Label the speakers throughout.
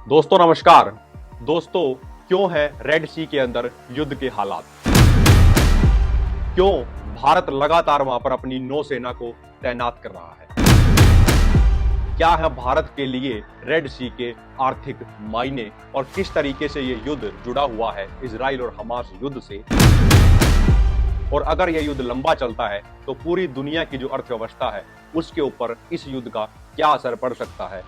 Speaker 1: दोस्तों नमस्कार। दोस्तों, क्यों है रेड सी के अंदर युद्ध के हालात? क्यों भारत लगातार वहां पर अपनी नौसेना को तैनात कर रहा है? क्या है भारत के लिए रेड सी के आर्थिक मायने और किस तरीके से ये युद्ध जुड़ा हुआ है इजराइल और हमास युद्ध से? और अगर यह युद्ध लंबा चलता है तो पूरी दुनिया की जो अर्थव्यवस्था है उसके ऊपर इस युद्ध का क्या असर पड़ सकता है?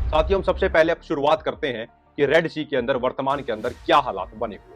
Speaker 1: साथियों, हम सबसे पहले अब शुरुआत करते हैं कि रेड सी के अंदर वर्तमान के अंदर क्या हालात बने हुए।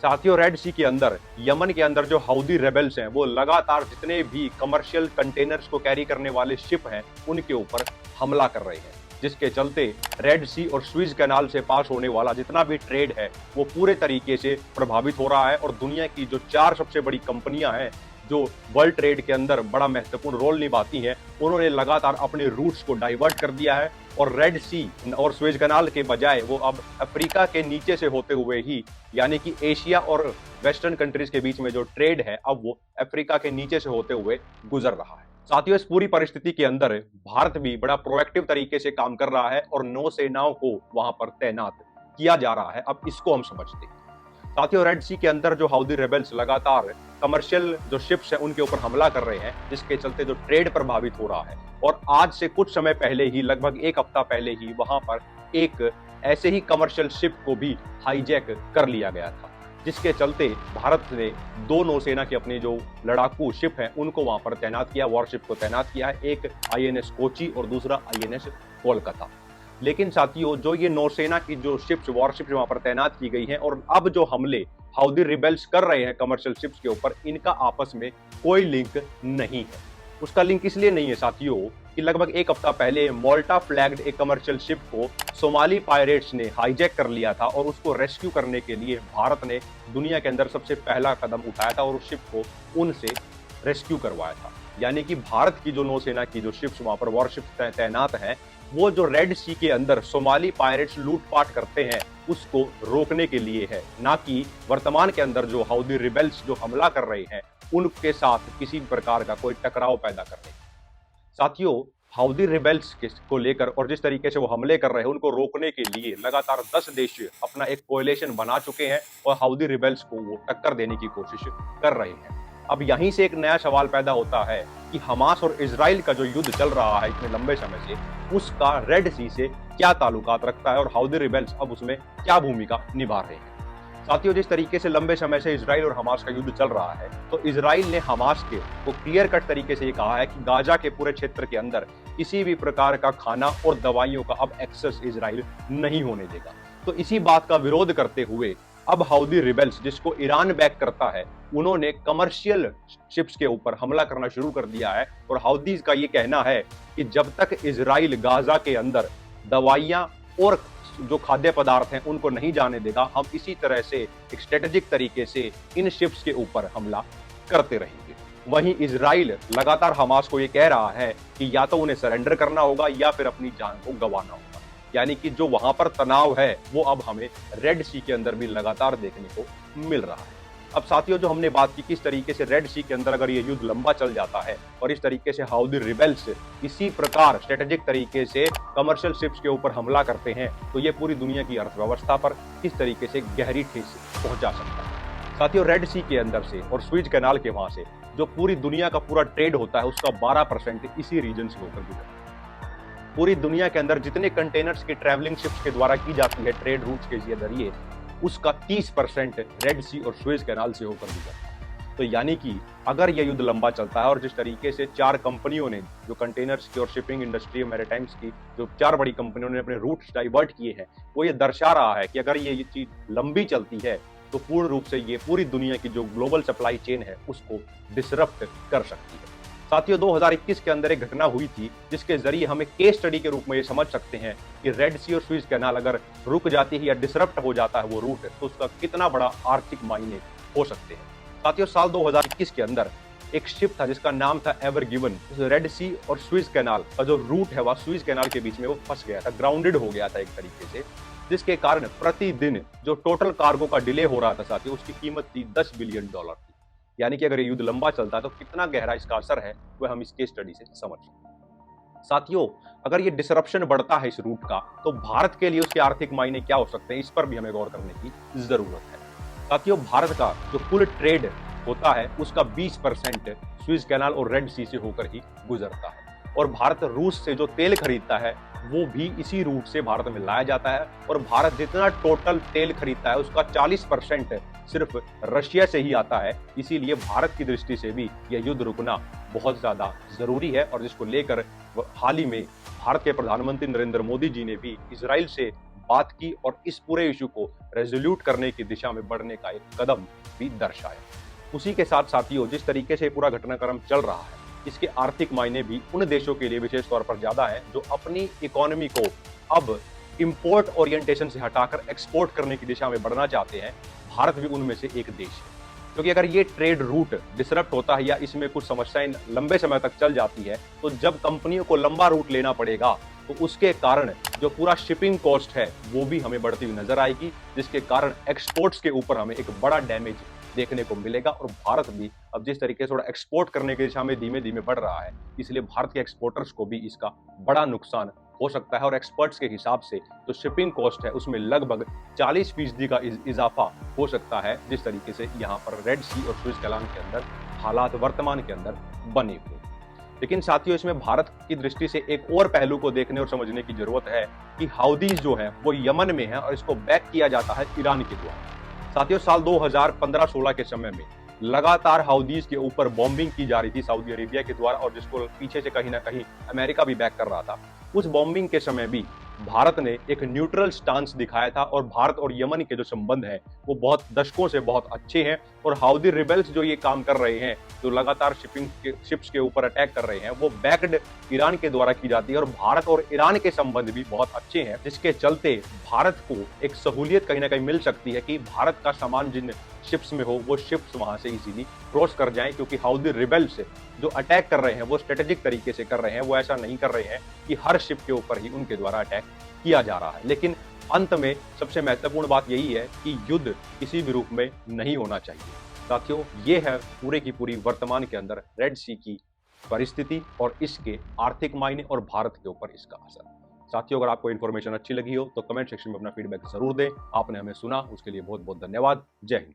Speaker 1: साथियों, रेड सी के अंदर यमन के अंदर जो हाउदी रेबेल्स हैं वो लगातार जितने भी कमर्शियल कंटेनर्स को कैरी करने वाले शिप हैं उनके ऊपर हमला कर रहे हैं, जिसके चलते रेड सी और स्विज कैनाल से पास होने वाला जितना भी ट्रेड है वो पूरे तरीके से प्रभावित हो रहा है। और दुनिया की जो 4 सबसे बड़ी कंपनियां हैं जो वर्ल्ड ट्रेड के अंदर बड़ा महत्वपूर्ण रोल निभाती हैं, उन्होंने लगातार अपने रूट्स को डाइवर्ट कर दिया है और रेड सी और स्वेज कनाल के बजाय वो अब अफ्रीका के नीचे से होते हुए ही, यानी कि एशिया और वेस्टर्न कंट्रीज के बीच में जो ट्रेड है अब वो अफ्रीका के नीचे से होते हुए गुजर रहा है। साथियों, इस पूरी परिस्थिति के अंदर भारत भी बड़ा प्रोएक्टिव तरीके से काम कर रहा है और नौसेनाओं को वहां पर तैनात किया जा रहा है। अब इसको हम समझते हैं। साथियों, रेड सी के अंदर जो हाउदी रेबेल्स लगातार कमर्शियल जो शिप्स हैं उनके ऊपर हमला कर रहे हैं, जिसके चलते जो ट्रेड प्रभावित हो रहा है। और आज से कुछ समय पहले ही, लगभग 1 हफ्ता पहले ही, वहां पर एक ऐसे ही कमर्शियल शिप को भी हाईजैक कर लिया गया था, जिसके चलते भारत ने 2 नौसेना के अपने जो लड़ाकू शिप हैं उनको वहां पर तैनात किया, वॉरशिप को तैनात किया है। एक आईएनएस कोची और दूसरा आईएनएस कोलकाता। लेकिन साथियों, जो ये नौसेना की जो शिप्स, वॉरशिप्स वहां पर तैनात की गई हैं और अब जो हमले हाउदी रिबेल्स कर रहे हैं कमर्शियल शिप्स के ऊपर, इनका आपस में कोई लिंक नहीं है। उसका लिंक इसलिए नहीं है साथियों कि लगभग 1 हफ्ता पहले मोल्टा फ्लैग्ड एक कमर्शियल शिप को सोमाली पायरेट्स ने हाईजैक कर लिया था और उसको रेस्क्यू करने के लिए भारत ने दुनिया के अंदर सबसे पहला कदम उठाया था और उस शिप को उनसे रेस्क्यू करवाया था। यानी कि भारत की जो नौसेना की जो शिप्स वहां पर वॉरशिप्स तैनात हैं, वो जो रेड सी के अंदर सोमाली पायरेट्स लूटपाट करते हैं उसको रोकने के लिए है, ना कि वर्तमान के अंदर जो हाउदी रिबेल्स जो हमला कर रहे हैं उनके साथ किसी प्रकार का कोई टकराव पैदा करने। साथियों, हाउदी रिबेल्स को लेकर और जिस तरीके से वो हमले कर रहे हैं उनको रोकने के लिए लगातार 10 देश अपना एक कोएलिशन बना चुके हैं और हाउदी रिबेल्स को वो टक्कर देने की कोशिश कर रहे हैं। अब यहीं से एक नया सवाल पैदा होता है कि हमास और इजराइल का जो युद्ध चल रहा है इतने लंबे समय से, उसका रेड सी से क्या ताल्लुकात रखता है और हाउदी रिबेल्स अब उसमें क्या भूमिका निभा रहे हैं। साथियों, जिस तरीके से लंबे समय से इजराइल और हमास का युद्ध चल रहा है, तो इजराइल ने हमास के को क्लियर कट तरीके से ये कहा है कि गाजा के पूरे क्षेत्र के अंदर किसी भी प्रकार का खाना और दवाइयों का अब एक्सेस इजराइल नहीं होने देगा। तो इसी बात का विरोध करते हुए अब हाउदी रिबेल्स, जिसको ईरान बैक करता है, उन्होंने कमर्शियल शिप्स के ऊपर हमला करना शुरू कर दिया है। और हाउदीज का ये कहना है कि जब तक इजराइल गाजा के अंदर दवाइयां और जो खाद्य पदार्थ हैं उनको नहीं जाने देगा, हम इसी तरह से एक स्ट्रेटेजिक तरीके से इन शिप्स के ऊपर हमला करते रहेंगे। वहीं इजराइल लगातार हमास को ये कह रहा है कि या तो उन्हें सरेंडर करना होगा या फिर अपनी जान को गंवाना होगा। यानी कि जो वहां पर तनाव है वो अब हमें रेड सी के अंदर भी लगातार देखने को मिल रहा है। अब साथियों, जो हमने बात की किस तरीके से रेड सी के अंदर अगर ये युद्ध लंबा चल जाता है और इस तरीके से हाउदी रिबेल्स इसी प्रकार स्ट्रेटेजिक तरीके से कमर्शियल शिप्स के ऊपर हमला करते हैं, तो ये पूरी दुनिया की अर्थव्यवस्था पर किस तरीके से गहरी ठेस पहुंचा सकता है। साथियों, रेड सी के अंदर से और स्विज कैनाल के वहां से जो पूरी दुनिया का पूरा ट्रेड होता है उसका 12% इसी रीजन से होकर गुजरता है। पूरी दुनिया के अंदर जितने कंटेनर्स की ट्रैवलिंग शिप्स के द्वारा की जाती है ट्रेड रूट्स के जरिए, उसका 30% रेड सी और स्वेज कैनाल से होकर गुजरता है। तो यानी कि अगर यह युद्ध लंबा चलता है और जिस तरीके से 4 कंपनियों ने जो कंटेनर्स की और शिपिंग इंडस्ट्री मैरिटाइम्स की जो 4 बड़ी कंपनियों ने अपने रूट्स डाइवर्ट किए हैं, वो ये दर्शा रहा है कि अगर ये चीज लंबी चलती है तो पूर्ण रूप से ये पूरी दुनिया की जो ग्लोबल सप्लाई चेन है उसको डिसरप्ट कर सकती है। साथियों, 2021 के अंदर एक घटना हुई थी जिसके जरिए हम एक केस स्टडी के रूप में ये समझ सकते हैं कि रेड सी और स्विज कैनाल अगर रुक जाती है या डिसरप्ट हो जाता है वो रूट, तो उसका कितना बड़ा आर्थिक मायने हो सकते हैं। साथियों, साल 2021 के अंदर एक शिप था जिसका नाम था एवर गिवन। रेड सी और स्विज कैनाल का जो रूट है वह स्विज कैनाल के बीच में वो फंस गया था, ग्राउंडेड हो गया था एक तरीके से, जिसके कारण प्रतिदिन जो टोटल कार्गो का डिले हो रहा था साथियों, उसकी कीमत थी $10 बिलियन थी। यानी कि अगर ये युद्ध लंबा चलता है तो कितना गहरा इसका असर है वह हम इस केस स्टडी से समझ सकते हैं। साथियों, अगर ये डिसरप्शन बढ़ता है इस रूट का, तो भारत के लिए उसके आर्थिक मायने क्या हो सकते हैं, इस पर भी हमें गौर करने की जरूरत है। साथियों, भारत का जो कुल ट्रेड होता है उसका 20% स्विस कैनाल और रेड सी से होकर ही गुजरता है, और भारत रूस से जो तेल खरीदता है वो भी इसी रूट से भारत में लाया जाता है, और भारत जितना टोटल तेल खरीदता है उसका 40% सिर्फ रशिया से ही आता है। इसीलिए भारत की दृष्टि से भी यह युद्ध रुकना बहुत ज्यादा जरूरी है, और जिसको लेकर हाल ही में भारत के प्रधानमंत्री नरेंद्र मोदी जी ने भी इजराइल से बात की और इस पूरे इशू को रेजोल्यूट करने की दिशा में बढ़ने का एक कदम भी दर्शाया। उसी के साथ साथियों, जिस तरीके से पूरा घटनाक्रम चल रहा है, इसके आर्थिक मायने भी उन देशों के लिए विशेष तौर पर ज्यादा है जो अपनी इकोनॉमी को अब इंपोर्ट ओरिएंटेशन से हटाकर एक्सपोर्ट करने की दिशा में बढ़ना चाहते हैं। भारत भी उनमें से एक देश है, क्योंकि अगर ये ट्रेड रूट डिसरप्ट होता है या इसमें कुछ समस्याएं लंबे समय तक चल जाती है, तो जब कंपनियों को लंबा रूट लेना पड़ेगा तो उसके कारण जो पूरा शिपिंग कॉस्ट है वो भी हमें बढ़ती हुई नजर आएगी, जिसके कारण एक्सपोर्ट्स के ऊपर हमें एक बड़ा डैमेज देखने को मिलेगा। और भारत भी अब जिस तरीके से थोड़ा एक्सपोर्ट करने की दिशा में धीमे धीमे बढ़ रहा है, इसलिए भारत के एक्सपोर्टर्स को भी इसका बड़ा नुकसान हो सकता है। और एक्सपर्ट्स के हिसाब से जो शिपिंग कॉस्ट है उसमें लगभग 40% का इजाफा हो सकता है, जिस तरीके से यहाँ पर रेड सी और स्विस कैनाल के अंदर हालात वर्तमान के अंदर बने हुए। लेकिन साथियों, इसमें भारत की दृष्टि से एक और पहलू को देखने और समझने की जरूरत है कि हाउदीज जो है वो यमन में है और इसको बैक किया जाता है ईरान के द्वारा। साथियों, साल 2015-16 के समय में लगातार हाउदीज के ऊपर बॉम्बिंग की जा रही थी सऊदी अरेबिया के द्वारा, और जिसको पीछे से कहीं ना कहीं अमेरिका भी बैक कर रहा था। उस बॉम्बिंग के समय भी भारत ने एक न्यूट्रल स्टांस दिखाया था, और भारत और यमन के जो संबंध है वो बहुत दशकों से बहुत अच्छे हैं। और हाउदी रिबेल्स जो ये काम कर रहे हैं, जो लगातार शिप्स के ऊपर अटैक कर रहे हैं, वो बैक्ड ईरान के द्वारा की जाती है। और भारत और ईरान के संबंध भी बहुत अच्छे हैं, जिसके चलते भारत को एक सहूलियत कहीं ना कहीं मिल सकती है कि भारत का सामान जिन शिप्स में हो वो शिप्स वहां से इजीली क्रॉस कर जाएं, क्योंकि हाउदी रिबेल्स जो अटैक कर रहे हैं वो स्ट्रेटेजिक तरीके से कर रहे हैं। वो ऐसा नहीं कर रहे हैं कि हर शिप के ऊपर ही उनके द्वारा अटैक किया जा रहा है। लेकिन अंत में सबसे महत्वपूर्ण बात यही है कि युद्ध किसी भी रूप में नहीं होना चाहिए। साथियों, ये है पूरे की पूरी वर्तमान के अंदर रेड सी की परिस्थिति और इसके आर्थिक मायने और भारत के ऊपर इसका असर। साथियों, अगर आपको इन्फॉर्मेशन अच्छी लगी हो तो कमेंट सेक्शन में अपना फीडबैक जरूर दें। आपने हमें सुना उसके लिए बहुत बहुत धन्यवाद। जय हिंद।